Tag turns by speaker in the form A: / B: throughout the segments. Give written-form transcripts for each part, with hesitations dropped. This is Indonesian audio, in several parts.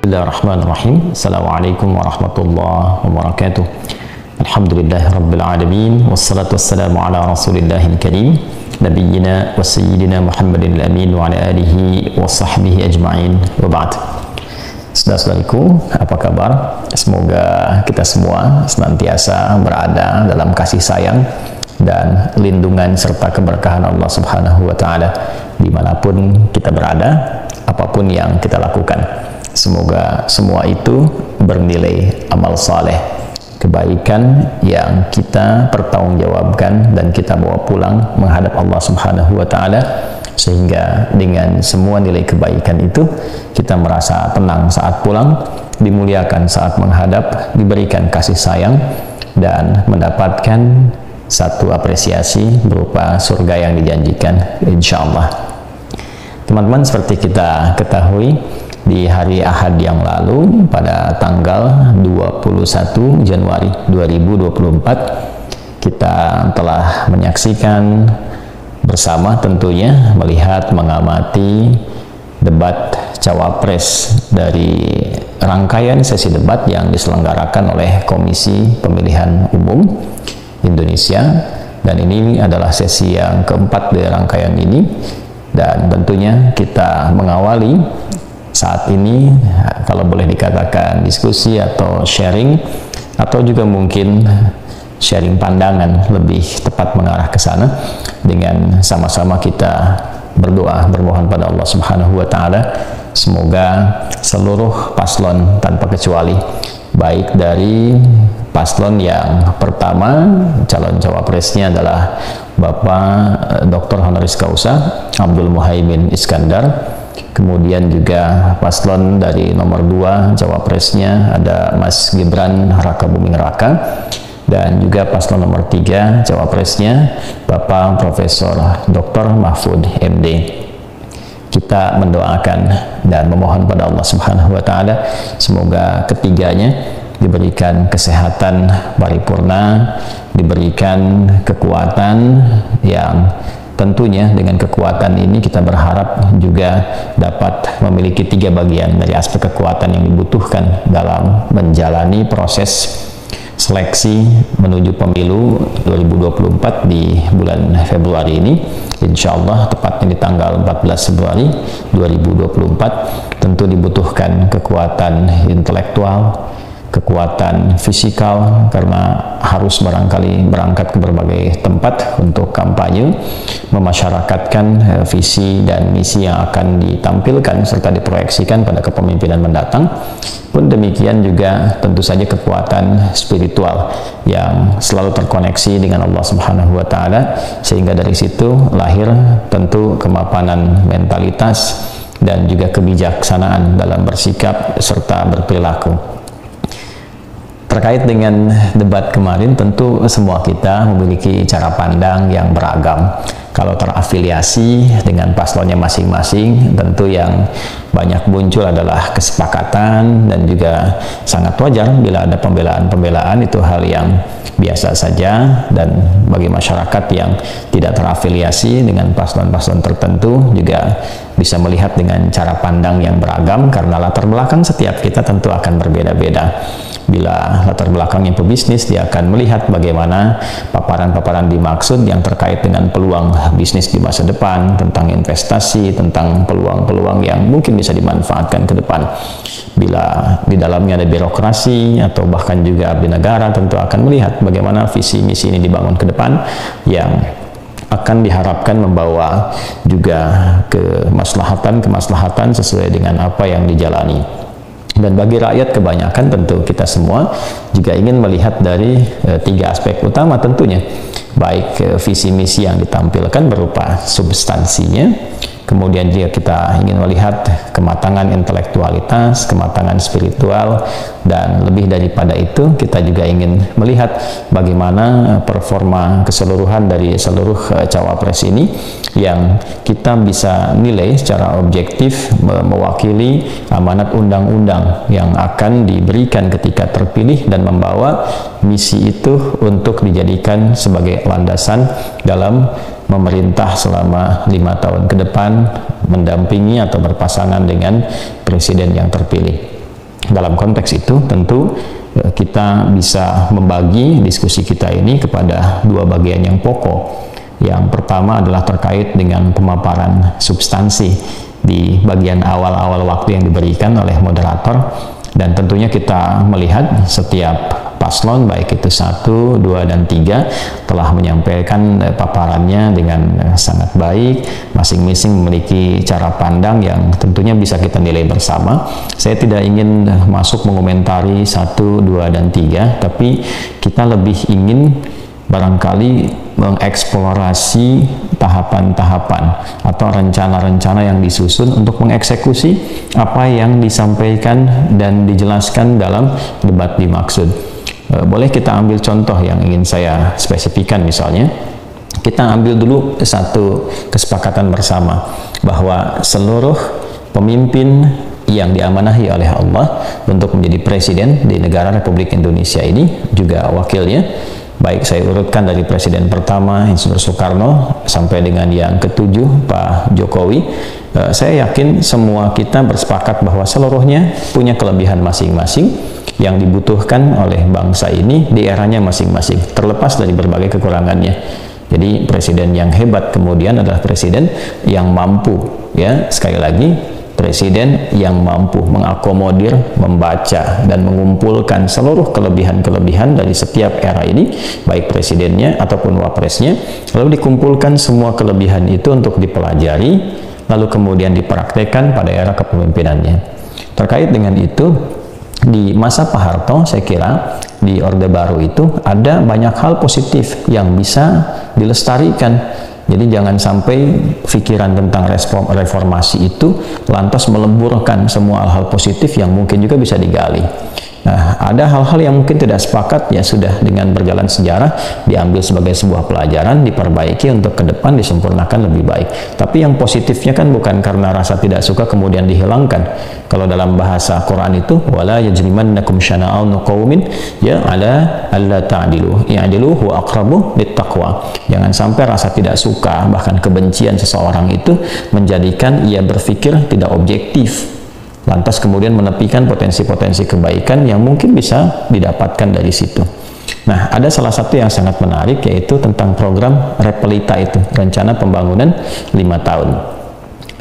A: Bismillahirrahmanirrahim. Assalamualaikum warahmatullahi wabarakatuh. Alhamdulillah rabbil alamin, wassalatu wassalamu ala rasulillahil karim, nabiyyina wa sayyidina Muhammadin al-amin wa ala alihi wa sahbihi ajma'in, wa ba'd. Saudara-saudariku, apa kabar? Semoga kita semua senantiasa berada dalam kasih sayang dan lindungan serta keberkahan Allah Subhanahu wa ta'ala dimanapun kita berada, apapun yang kita lakukan. Semoga semua itu bernilai amal saleh, kebaikan yang kita pertanggungjawabkan dan kita bawa pulang menghadap Allah Subhanahu wa ta'ala, sehingga dengan semua nilai kebaikan itu kita merasa tenang saat pulang, dimuliakan saat menghadap, diberikan kasih sayang dan mendapatkan satu apresiasi berupa surga yang dijanjikan insyaallah. Teman-teman, seperti kita ketahui, di hari Ahad yang lalu pada tanggal 21 Januari 2024 kita telah menyaksikan bersama tentunya, melihat, mengamati debat cawapres dari rangkaian sesi debat yang diselenggarakan oleh Komisi Pemilihan Umum Indonesia, dan ini adalah sesi yang keempat dari rangkaian ini, dan tentunya kita mengawali saat ini, kalau boleh dikatakan diskusi atau sharing, atau juga mungkin sharing pandangan, lebih tepat mengarah ke sana, dengan sama-sama kita berdoa, bermohon pada Allah Subhanahu wa ta'ala, semoga seluruh paslon tanpa kecuali, baik dari paslon yang pertama, calon cawapresnya adalah Bapak Dr. Honoris Causa Abdul Muhaimin Iskandar, kemudian juga paslon dari nomor 2 cawapresnya ada Mas Gibran Raka Buming Raka, dan juga paslon nomor 3 cawapresnya Bapak Profesor Dr. Mahfud MD. Kita mendoakan dan memohon pada Allah Subhanahu wa ta'ala semoga ketiganya diberikan kesehatan paripurna, diberikan kekuatan yang tentunya dengan kekuatan ini kita berharap juga dapat memiliki 3 bagian dari aspek kekuatan yang dibutuhkan dalam menjalani proses seleksi menuju pemilu 2024 di bulan Februari ini. Insya Allah tepatnya di tanggal 14 Februari 2024 tentu dibutuhkan kekuatan intelektual, kekuatan fisikal, karena harus barangkali berangkat ke berbagai tempat untuk kampanye, memasyarakatkan visi dan misi yang akan ditampilkan serta diproyeksikan pada kepemimpinan mendatang. Pun demikian juga tentu saja kekuatan spiritual yang selalu terkoneksi dengan Allah Subhanahu wa ta'ala, sehingga dari situ lahir tentu kemapanan mentalitas dan juga kebijaksanaan dalam bersikap serta berperilaku. Terkait dengan debat kemarin, tentu semua kita memiliki cara pandang yang beragam. Kalau terafiliasi dengan paslonnya masing-masing, tentu yang banyak muncul adalah kesepakatan, dan juga sangat wajar bila ada pembelaan-pembelaan, itu hal yang biasa saja. Dan bagi masyarakat yang tidak terafiliasi dengan paslon-paslon tertentu juga bisa melihat dengan cara pandang yang beragam, karena latar belakang setiap kita tentu akan berbeda-beda. Bila latar belakangnya pebisnis, dia akan melihat bagaimana paparan-paparan dimaksud yang terkait dengan peluang bisnis di masa depan, tentang investasi, tentang peluang-peluang yang mungkin bisa dimanfaatkan ke depan. Bila di dalamnya ada birokrasi atau bahkan juga abdi negara, tentu akan melihat bagaimana visi misi ini dibangun ke depan yang akan diharapkan membawa juga kemaslahatan sesuai dengan apa yang dijalani. Dan bagi rakyat kebanyakan, tentu kita semua juga ingin melihat dari 3 aspek utama tentunya, baik visi misi yang ditampilkan berupa substansinya, kemudian juga kita ingin melihat kematangan intelektualitas, kematangan spiritual, dan lebih daripada itu kita juga ingin melihat bagaimana performa keseluruhan dari seluruh cawapres ini yang kita bisa nilai secara objektif mewakili amanat undang-undang yang akan diberikan ketika terpilih, dan membawa misi itu untuk dijadikan sebagai landasan dalam memerintah selama 5 tahun ke depan, mendampingi atau berpasangan dengan presiden yang terpilih. Dalam konteks itu tentu kita bisa membagi diskusi kita ini kepada dua bagian yang pokok. Yang pertama adalah terkait dengan pemaparan substansi di bagian awal-awal waktu yang diberikan oleh moderator, dan tentunya kita melihat setiap paslon baik itu 1, 2, dan 3 telah menyampaikan paparannya dengan sangat baik. Masing-masing memiliki cara pandang yang tentunya bisa kita nilai bersama. Saya tidak ingin masuk mengomentari 1, 2, dan 3, tapi kita lebih ingin barangkali mengeksplorasi tahapan-tahapan atau rencana-rencana yang disusun untuk mengeksekusi apa yang disampaikan dan dijelaskan dalam debat dimaksud. Boleh kita ambil contoh yang ingin saya spesifikkan. Misalnya kita ambil dulu satu kesepakatan bersama bahwa seluruh pemimpin yang diamanahi oleh Allah untuk menjadi presiden di negara Republik Indonesia ini, juga wakilnya, baik saya urutkan dari presiden pertama Insinyur Soekarno sampai dengan yang ketujuh Pak Jokowi, saya yakin semua kita bersepakat bahwa seluruhnya punya kelebihan masing-masing yang dibutuhkan oleh bangsa ini di eranya masing-masing, terlepas dari berbagai kekurangannya. Jadi presiden yang hebat kemudian adalah presiden yang mampu, ya, sekali lagi, presiden yang mampu mengakomodir, membaca, dan mengumpulkan seluruh kelebihan-kelebihan dari setiap era ini, baik presidennya ataupun wapresnya, lalu dikumpulkan semua kelebihan itu untuk dipelajari, lalu kemudian dipraktekkan pada era kepemimpinannya. Terkait dengan itu, di masa Pak Harto, saya kira di Orde Baru itu ada banyak hal positif yang bisa dilestarikan. Jadi jangan sampai pikiran tentang reformasi itu lantas meleburkan semua hal-hal positif yang mungkin juga bisa digali. Nah, ada hal-hal yang mungkin tidak sepakat, ya sudah, dengan berjalan sejarah diambil sebagai sebuah pelajaran, diperbaiki untuk ke depan disempurnakan lebih baik. Tapi yang positifnya kan bukan karena rasa tidak suka kemudian dihilangkan. Kalau dalam bahasa Quran itu wala yajrimannakum syana'u qaumin ya ala alla ta'dilu i'dilu huwa aqrabu littaqwa. Jangan sampai rasa tidak suka bahkan kebencian seseorang itu menjadikan ia berpikir tidak objektif, lantas kemudian menepikan potensi-potensi kebaikan yang mungkin bisa didapatkan dari situ. Nah, ada salah satu yang sangat menarik, yaitu tentang program Repelita itu, rencana pembangunan 5 tahun.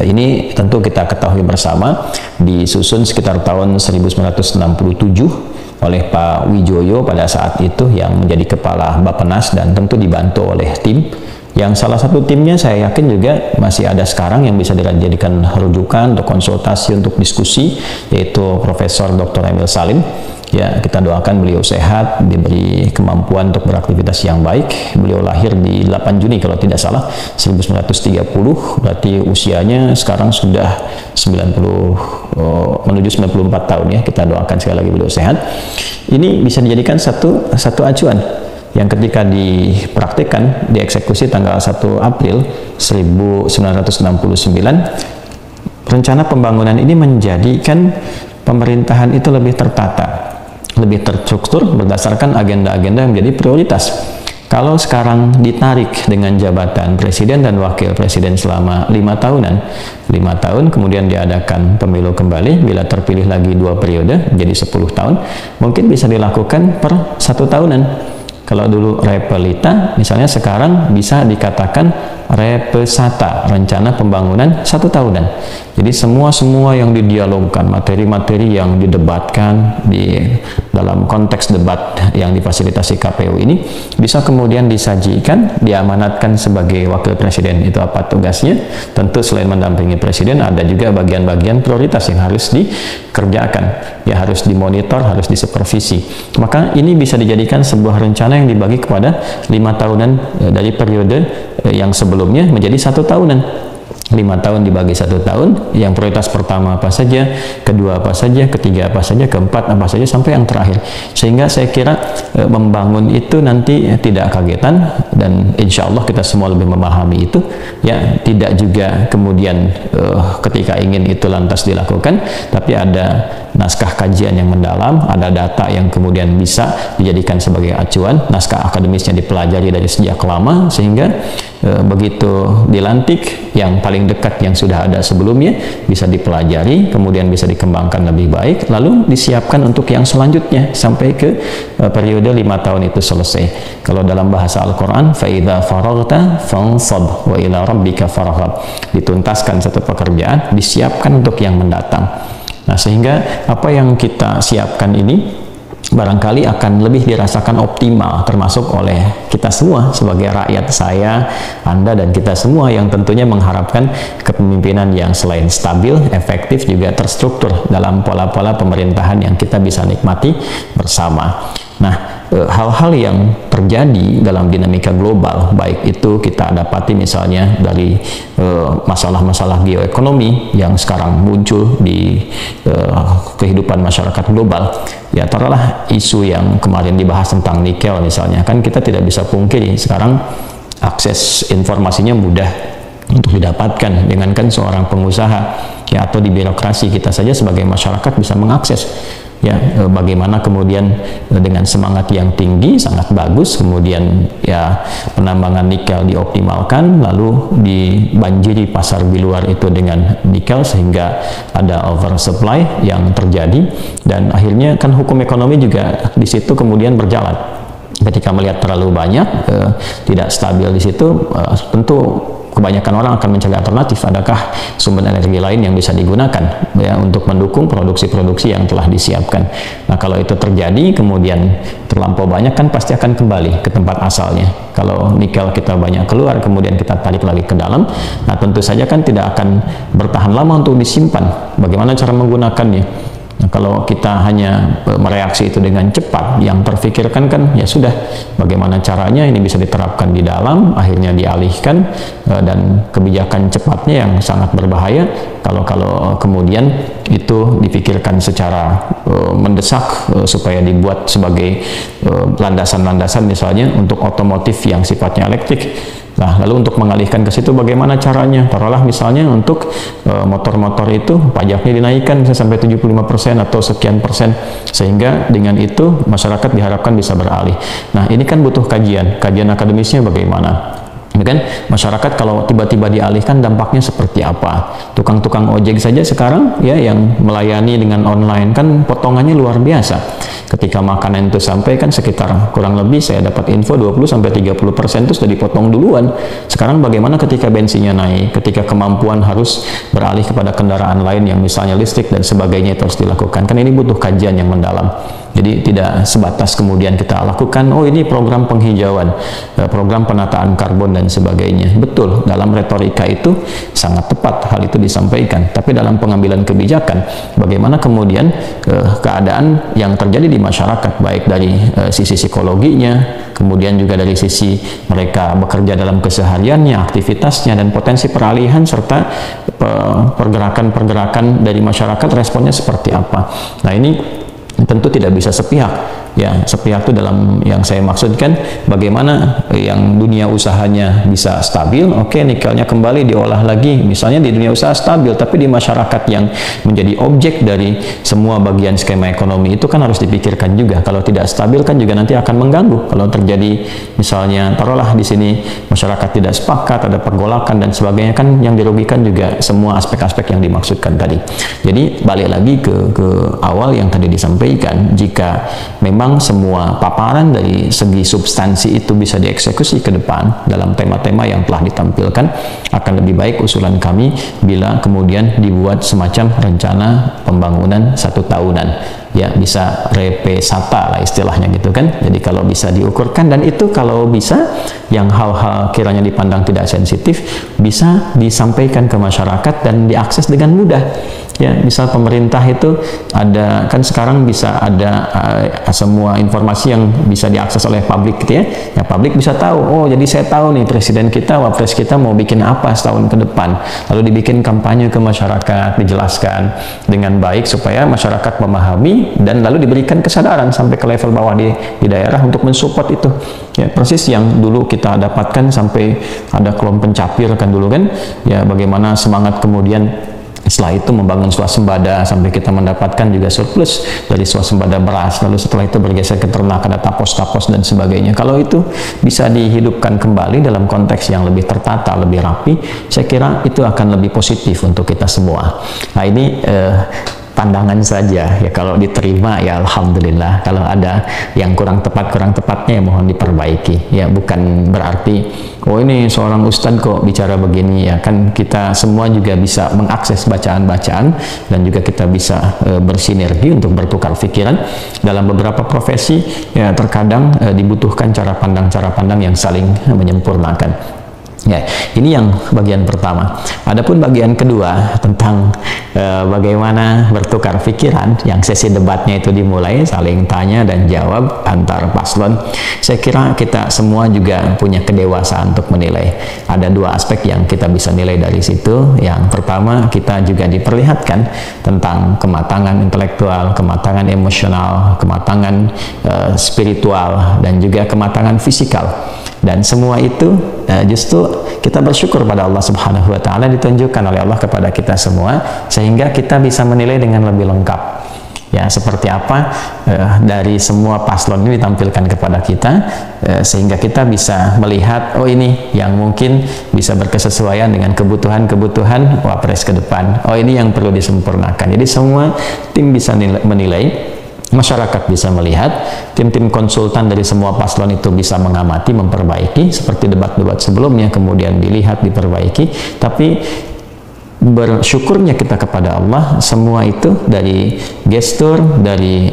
A: Ini tentu kita ketahui bersama, disusun sekitar tahun 1967 oleh Pak Wijoyo pada saat itu yang menjadi kepala Bappenas, dan tentu dibantu oleh tim yang salah satu timnya saya yakin juga masih ada sekarang yang bisa dijadikan rujukan untuk konsultasi, untuk diskusi, yaitu Profesor Dr. Emil Salim. Ya, kita doakan beliau sehat, diberi kemampuan untuk beraktivitas yang baik. Beliau lahir di 8 Juni kalau tidak salah 1930, berarti usianya sekarang sudah menuju 94 tahun ya. Kita doakan sekali lagi beliau sehat. Ini bisa dijadikan satu acuan yang ketika dipraktikkan, dieksekusi tanggal 1 April 1969, rencana pembangunan ini menjadikan pemerintahan itu lebih tertata, lebih terstruktur berdasarkan agenda-agenda yang menjadi prioritas. Kalau sekarang ditarik dengan jabatan presiden dan wakil presiden selama 5 tahunan, 5 tahun, kemudian diadakan pemilu kembali, bila terpilih lagi 2 periode, jadi 10 tahun, mungkin bisa dilakukan per 1 tahunan. Kalau dulu Repelita, misalnya sekarang bisa dikatakan Repesata, rencana pembangunan 1 tahunan. Jadi semua yang didialogkan, materi-materi yang didebatkan di dalam konteks debat yang difasilitasi KPU ini bisa kemudian disajikan, diamanatkan sebagai wakil presiden. Itu apa tugasnya? Tentu selain mendampingi presiden, ada juga bagian-bagian prioritas yang harus dikerjakan, ya harus dimonitor, harus disupervisi. Maka ini bisa dijadikan sebuah rencana yang dibagi kepada 5 tahunan dari periode yang sebelumnya menjadi 1 tahunan. 5 tahun dibagi 1 tahun, yang prioritas pertama apa saja, kedua apa saja, ketiga apa saja, keempat apa saja, sampai yang terakhir. Sehingga saya kira membangun itu nanti tidak kagetan, dan insya Allah kita semua lebih memahami itu, ya tidak juga kemudian ketika ingin itu lantas dilakukan, tapi ada naskah kajian yang mendalam, ada data yang kemudian bisa dijadikan sebagai acuan, naskah akademisnya dipelajari dari sejak lama, sehingga begitu dilantik yang paling dekat yang sudah ada sebelumnya bisa dipelajari, kemudian bisa dikembangkan lebih baik, lalu disiapkan untuk yang selanjutnya sampai ke periode 5 tahun itu selesai. Kalau dalam bahasa Al-Quran, فَإِذَا فَرَغْتَ فَانْصَبْ وَإِلَى رَبِّكَ فَرْغَبْ, dituntaskan satu pekerjaan, disiapkan untuk yang mendatang. Nah, sehingga apa yang kita siapkan ini barangkali akan lebih dirasakan optimal, termasuk oleh kita semua sebagai rakyat, saya, Anda, dan kita semua yang tentunya mengharapkan kepemimpinan yang selain stabil, efektif, juga terstruktur dalam pola-pola pemerintahan yang kita bisa nikmati bersama. Nah, hal-hal yang terjadi dalam dinamika global, baik itu kita dapati misalnya dari masalah-masalah geoekonomi yang sekarang muncul di kehidupan masyarakat global, ya taruhlah isu yang kemarin dibahas tentang nikel misalnya, kan kita tidak bisa pungkiri sekarang akses informasinya mudah untuk didapatkan, dengan kan seorang pengusaha ya atau di birokrasi kita saja sebagai masyarakat bisa mengakses, ya bagaimana kemudian dengan semangat yang tinggi sangat bagus kemudian ya penambangan nikel dioptimalkan, lalu dibanjiri pasar di luar itu dengan nikel sehingga ada oversupply yang terjadi, dan akhirnya kan hukum ekonomi juga di situ kemudian berjalan. Ketika melihat terlalu banyak tidak stabil di situ, tentu kebanyakan orang akan mencari alternatif, adakah sumber energi lain yang bisa digunakan ya untuk mendukung produksi-produksi yang telah disiapkan. Nah, kalau itu terjadi kemudian terlampau banyak, kan pasti akan kembali ke tempat asalnya. Kalau nikel kita banyak keluar kemudian kita tarik lagi ke dalam, nah tentu saja kan tidak akan bertahan lama untuk disimpan. Bagaimana cara menggunakannya? Nah, kalau kita hanya mereaksi itu dengan cepat, yang terfikirkan kan ya sudah, bagaimana caranya ini bisa diterapkan di dalam, akhirnya dialihkan, dan kebijakan cepatnya yang sangat berbahaya kalau kemudian itu dipikirkan secara mendesak supaya dibuat sebagai landasan-landasan misalnya untuk otomotif yang sifatnya elektrik. Nah, lalu untuk mengalihkan ke situ bagaimana caranya? Taruhlah misalnya untuk motor-motor itu pajaknya dinaikkan bisa sampai 75% atau sekian persen, sehingga dengan itu masyarakat diharapkan bisa beralih. Nah, ini kan butuh kajian akademisnya bagaimana. Ini kan masyarakat kalau tiba-tiba dialihkan dampaknya seperti apa? Tukang-tukang ojek saja sekarang ya yang melayani dengan online kan potongannya luar biasa. Ketika makanan itu sampai kan sekitar kurang lebih saya dapat info 20-30% itu sudah dipotong duluan. Sekarang bagaimana ketika bensinnya naik, ketika kemampuan harus beralih kepada kendaraan lain yang misalnya listrik dan sebagainya itu harus dilakukan. Kan ini butuh kajian yang mendalam. Jadi tidak sebatas kemudian kita lakukan, oh ini program penghijauan, program penataan karbon dan sebagainya. Betul, dalam retorika itu sangat tepat hal itu disampaikan. Tapi dalam pengambilan kebijakan, bagaimana kemudian keadaan yang terjadi di masyarakat, baik dari sisi psikologinya, kemudian juga dari sisi mereka bekerja dalam kesehariannya, aktivitasnya, dan potensi peralihan serta pergerakan-pergerakan dari masyarakat responnya seperti apa. Nah, ini tentu tidak bisa sepihak. Ya, sepihak itu dalam yang saya maksudkan bagaimana yang dunia usahanya bisa stabil, oke, nikelnya kembali diolah lagi, misalnya di dunia usaha stabil, tapi di masyarakat yang menjadi objek dari semua bagian skema ekonomi itu kan harus dipikirkan juga. Kalau tidak stabil kan juga nanti akan mengganggu. Kalau terjadi misalnya taruhlah di sini masyarakat tidak sepakat, ada pergolakan dan sebagainya, kan yang dirugikan juga semua aspek-aspek yang dimaksudkan tadi. Jadi balik lagi ke awal yang tadi disampaikan, jika memang semua paparan dari segi substansi itu bisa dieksekusi ke depan dalam tema-tema yang telah ditampilkan, akan lebih baik usulan kami bila kemudian dibuat semacam rencana pembangunan 1 tahunan, ya bisa repesata lah istilahnya gitu kan. Jadi kalau bisa diukurkan, dan itu kalau bisa yang hal-hal kiranya dipandang tidak sensitif bisa disampaikan ke masyarakat dan diakses dengan mudah. Ya, misal pemerintah itu ada, kan sekarang bisa ada semua informasi yang bisa diakses oleh publik gitu ya. Ya, publik bisa tahu, oh jadi saya tahu nih presiden kita, wapres kita mau bikin apa setahun ke depan. Lalu dibikin kampanye ke masyarakat, dijelaskan dengan baik supaya masyarakat memahami dan lalu diberikan kesadaran sampai ke level bawah di daerah untuk mensupport itu. Ya, persis yang dulu kita dapatkan sampai ada kelompok pencapir kan dulu kan. Ya, bagaimana semangat kemudian setelah itu membangun swasembada sampai kita mendapatkan juga surplus dari swasembada beras, lalu setelah itu bergeser ke ternak, ada tapos-tapos dan sebagainya. Kalau itu bisa dihidupkan kembali dalam konteks yang lebih tertata, lebih rapi, saya kira itu akan lebih positif untuk kita semua. Nah, ini pandangan saja ya, kalau diterima ya alhamdulillah, kalau ada yang kurang tepatnya ya mohon diperbaiki ya, bukan berarti oh ini seorang ustadz kok bicara begini ya, kan kita semua juga bisa mengakses bacaan-bacaan dan juga kita bisa bersinergi untuk bertukar pikiran. Dalam beberapa profesi ya terkadang dibutuhkan cara pandang yang saling menyempurnakan. Ya, ini yang bagian pertama. Adapun bagian kedua tentang bagaimana bertukar pikiran, yang sesi debatnya itu dimulai saling tanya dan jawab antar paslon. Saya kira kita semua juga punya kedewasaan untuk menilai. Ada dua aspek yang kita bisa nilai dari situ. Yang pertama, kita juga diperlihatkan tentang kematangan intelektual, kematangan emosional, kematangan spiritual, dan juga kematangan fisikal. Dan semua itu justru kita bersyukur pada Allah Subhanahu wa Ta'ala, ditunjukkan oleh Allah kepada kita semua, sehingga kita bisa menilai dengan lebih lengkap ya, seperti apa dari semua paslon ini ditampilkan kepada kita, sehingga kita bisa melihat oh ini yang mungkin bisa berkesesuaian dengan kebutuhan wapres ke depan, oh ini yang perlu disempurnakan. Jadi semua tim bisa menilai, masyarakat bisa melihat, tim-tim konsultan dari semua paslon itu bisa mengamati, memperbaiki seperti debat-debat sebelumnya, kemudian dilihat, diperbaiki. Tapi bersyukurnya kita kepada Allah, semua itu dari gestur, dari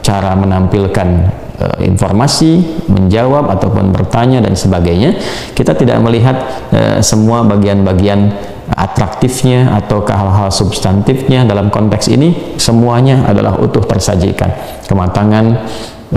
A: cara menampilkan informasi, menjawab ataupun bertanya dan sebagainya, kita tidak melihat semua bagian-bagian atraktifnya atau hal-hal substantifnya. Dalam konteks ini semuanya adalah utuh tersajikan. Kematangan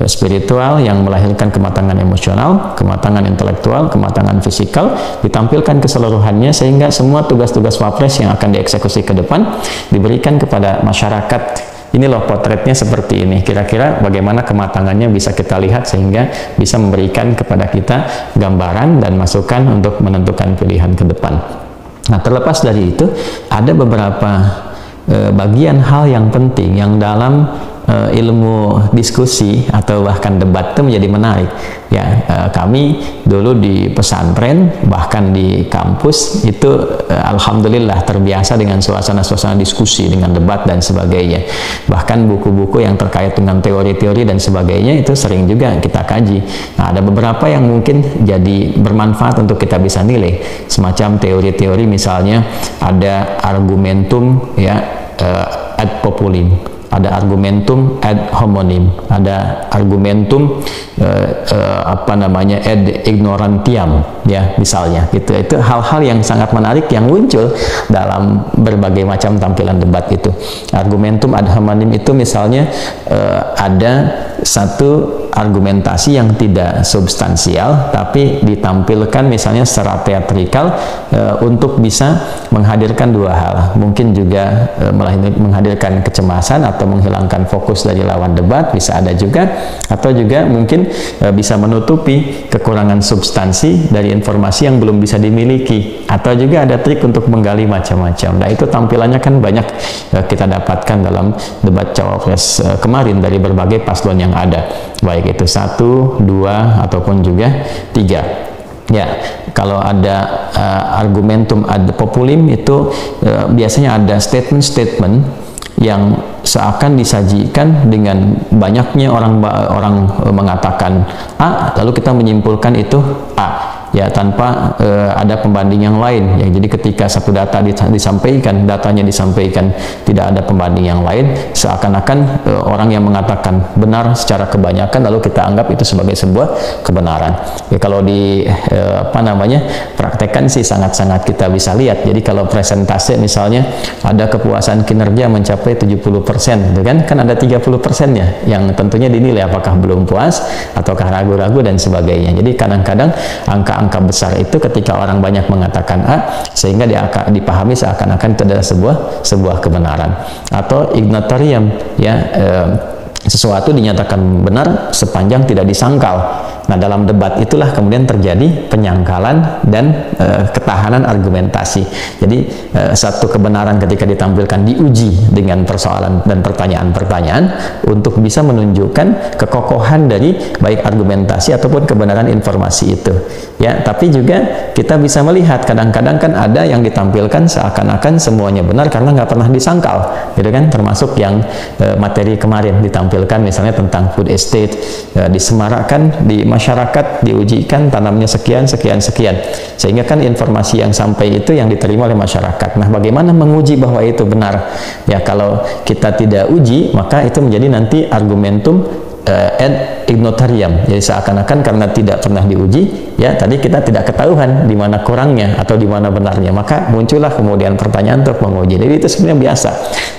A: spiritual yang melahirkan kematangan emosional, kematangan intelektual, kematangan fisikal ditampilkan keseluruhannya, sehingga semua tugas-tugas wapres yang akan dieksekusi ke depan diberikan kepada masyarakat. Ini loh potretnya seperti ini, kira-kira bagaimana kematangannya bisa kita lihat, sehingga bisa memberikan kepada kita gambaran dan masukan untuk menentukan pilihan ke depan. Nah, terlepas dari itu, ada beberapa bagian hal yang penting yang dalam ilmu diskusi atau bahkan debat itu menjadi menarik ya. Kami dulu di pesantren, bahkan di kampus itu alhamdulillah terbiasa dengan suasana-suasana diskusi, dengan debat dan sebagainya. Bahkan buku-buku yang terkait dengan teori-teori dan sebagainya itu sering juga kita kaji. Nah, ada beberapa yang mungkin jadi bermanfaat untuk kita bisa nilai, semacam teori-teori, misalnya ada argumentum ya ad populum, ada argumentum ad homonym, ada argumentum ad ignorantiam ya, misalnya gitu. Itu hal-hal yang sangat menarik yang muncul dalam berbagai macam tampilan debat itu. Argumentum ad homonym itu misalnya ada satu argumentasi yang tidak substansial tapi ditampilkan misalnya secara teatrikal untuk bisa menghadirkan dua hal, mungkin juga menghadirkan kecemasan atau menghilangkan fokus dari lawan debat, bisa ada juga, atau juga mungkin bisa menutupi kekurangan substansi dari informasi yang belum bisa dimiliki, atau juga ada trik untuk menggali macam-macam. Nah, itu tampilannya kan banyak kita dapatkan dalam debat cawapres kemarin dari berbagai paslon yang ada, baik itu 1, 2 ataupun juga 3. Ya, kalau ada argumentum ad populum itu biasanya ada statement-statement yang seakan disajikan dengan banyaknya orang mengatakan A, lalu kita menyimpulkan itu A ya, tanpa ada pembanding yang lain ya. Jadi ketika satu data disampaikan, datanya disampaikan, tidak ada pembanding yang lain, seakan-akan orang yang mengatakan benar secara kebanyakan lalu kita anggap itu sebagai sebuah kebenaran. Ya, kalau di praktekkan sih sangat-sangat kita bisa lihat. Jadi kalau presentase misalnya ada kepuasan kinerja mencapai 70%, gitu kan ada 30%-nya yang tentunya dinilai apakah belum puas ataukah ragu-ragu dan sebagainya. Jadi kadang-kadang angka-angka besar itu ketika orang banyak mengatakan A, sehingga dipahami seakan-akan itu adalah sebuah kebenaran. Atau ignotorium, ya, sesuatu dinyatakan benar sepanjang tidak disangkal. Nah, dalam debat itulah kemudian terjadi penyangkalan dan ketahanan argumentasi. Jadi satu kebenaran ketika ditampilkan diuji dengan persoalan dan pertanyaan-pertanyaan untuk bisa menunjukkan kekokohan dari baik argumentasi ataupun kebenaran informasi itu. Ya, tapi juga kita bisa melihat kadang-kadang kan ada yang ditampilkan seakan-akan semuanya benar karena nggak pernah disangkal, gitu kan? Termasuk yang materi kemarin ditampilkan misalnya tentang food estate, disemarakan di masyarakat, diujikan tanamnya sekian, sehingga kan informasi yang sampai itu yang diterima oleh masyarakat. Nah, bagaimana menguji bahwa itu benar? Ya, kalau kita tidak uji, maka itu menjadi nanti argumentum ad ignotorium. Jadi seakan-akan karena tidak pernah diuji, ya tadi kita tidak ketahuan di mana kurangnya atau di mana benarnya, maka muncullah kemudian pertanyaan untuk menguji. Jadi itu sebenarnya biasa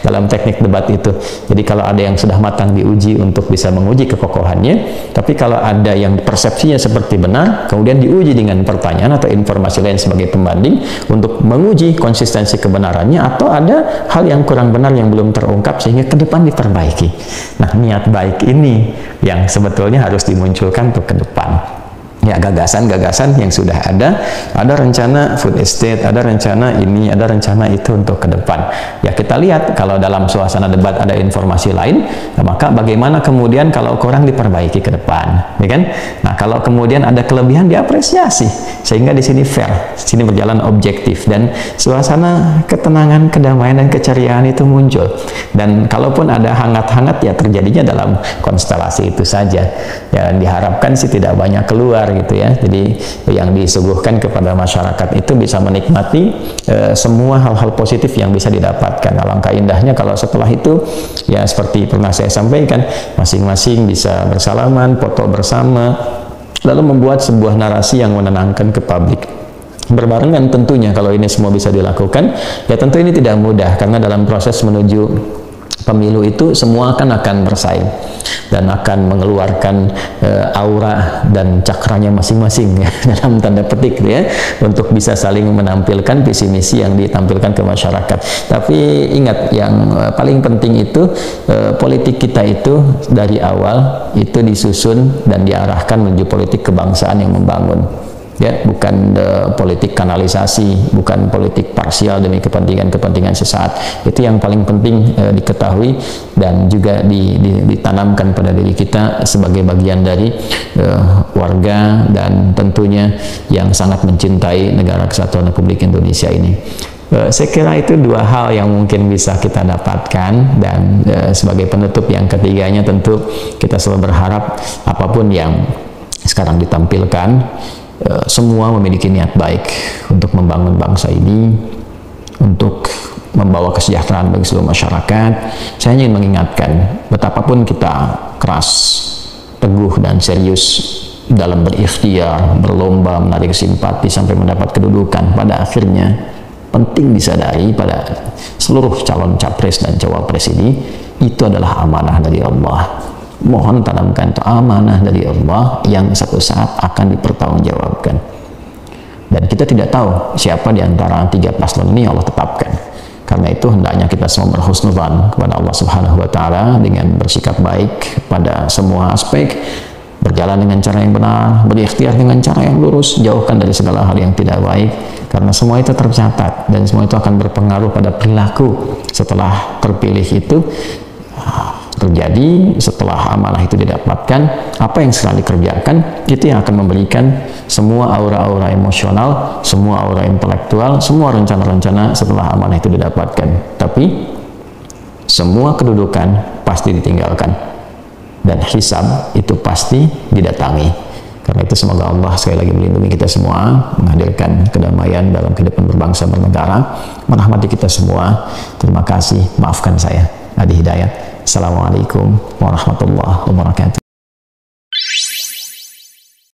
A: dalam teknik debat itu. Jadi kalau ada yang sudah matang diuji untuk bisa menguji kekokohannya, tapi kalau ada yang persepsinya seperti benar, kemudian diuji dengan pertanyaan atau informasi lain sebagai pembanding untuk menguji konsistensi kebenarannya, atau ada hal yang kurang benar yang belum terungkap sehingga ke depan diperbaiki. Nah, niat baik ini yang sebetulnya harus dimunculkan untuk ke depan. Ya, gagasan-gagasan yang sudah ada rencana food estate, ada rencana ini, ada rencana itu untuk ke depan. Ya, kita lihat kalau dalam suasana debat ada informasi lain, maka bagaimana kemudian kalau kurang diperbaiki ke depan, ya kan? Nah, kalau kemudian ada kelebihan diapresiasi sehingga di sini fair, sini berjalan objektif dan suasana ketenangan, kedamaian dan keceriaan itu muncul. Dan kalaupun ada hangat-hangat, ya terjadinya dalam konstelasi itu saja. Ya, diharapkan sih tidak banyak keluar gitu ya. Jadi yang disuguhkan kepada masyarakat itu bisa menikmati semua hal-hal positif yang bisa didapatkan. Alangkah indahnya kalau setelah itu, ya seperti pernah saya sampaikan, masing-masing bisa bersalaman, foto bersama, lalu membuat sebuah narasi yang menenangkan ke publik. Berbarengan tentunya kalau ini semua bisa dilakukan, ya tentu ini tidak mudah karena dalam proses menuju pemilu itu semua akan bersaing dan akan mengeluarkan aura dan cakranya masing-masing ya, dalam tanda petik ya, untuk bisa saling menampilkan visi misi yang ditampilkan ke masyarakat. Tapi ingat, yang paling penting itu politik kita itu dari awal itu disusun dan diarahkan menuju politik kebangsaan yang membangun. Ya, bukan politik kanalisasi, bukan politik parsial demi kepentingan sesaat. Itu yang paling penting diketahui dan juga ditanamkan pada diri kita sebagai bagian dari warga dan tentunya yang sangat mencintai negara kesatuan Republik Indonesia ini. Saya kira itu dua hal yang mungkin bisa kita dapatkan, dan sebagai penutup yang ketiganya tentu kita selalu berharap apapun yang sekarang ditampilkan, semua memiliki niat baik untuk membangun bangsa ini, untuk membawa kesejahteraan bagi seluruh masyarakat. Saya ingin mengingatkan, betapapun kita keras, teguh dan serius dalam berikhtiar, berlomba menarik simpati sampai mendapat kedudukan, pada akhirnya penting disadari pada seluruh calon capres dan cawapres ini, itu adalah amanah dari Allah. Mohon tanamkan itu amanah dari Allah yang satu saat akan dipertanggungjawabkan. Dan kita tidak tahu siapa di antara tiga paslon ini Allah tetapkan. Karena itu hendaknya kita semua berhusnudzan kepada Allah Subhanahu wa taala dengan bersikap baik pada semua aspek, berjalan dengan cara yang benar, berikhtiar dengan cara yang lurus, jauhkan dari segala hal yang tidak baik, karena semua itu tercatat dan semua itu akan berpengaruh pada perilaku setelah terpilih itu. Terjadi setelah amanah itu didapatkan, apa yang setelah dikerjakan itu yang akan memberikan semua aura-aura emosional, semua aura intelektual, semua rencana-rencana setelah amanah itu didapatkan. Tapi semua kedudukan pasti ditinggalkan dan hisab itu pasti didatangi. Karena itu semoga Allah sekali lagi melindungi kita semua, menghadirkan kedamaian dalam kehidupan berbangsa bernegara, merahmati kita semua. Terima kasih, maafkan saya, Adi Hidayat. Assalamualaikum warahmatullahi wabarakatuh.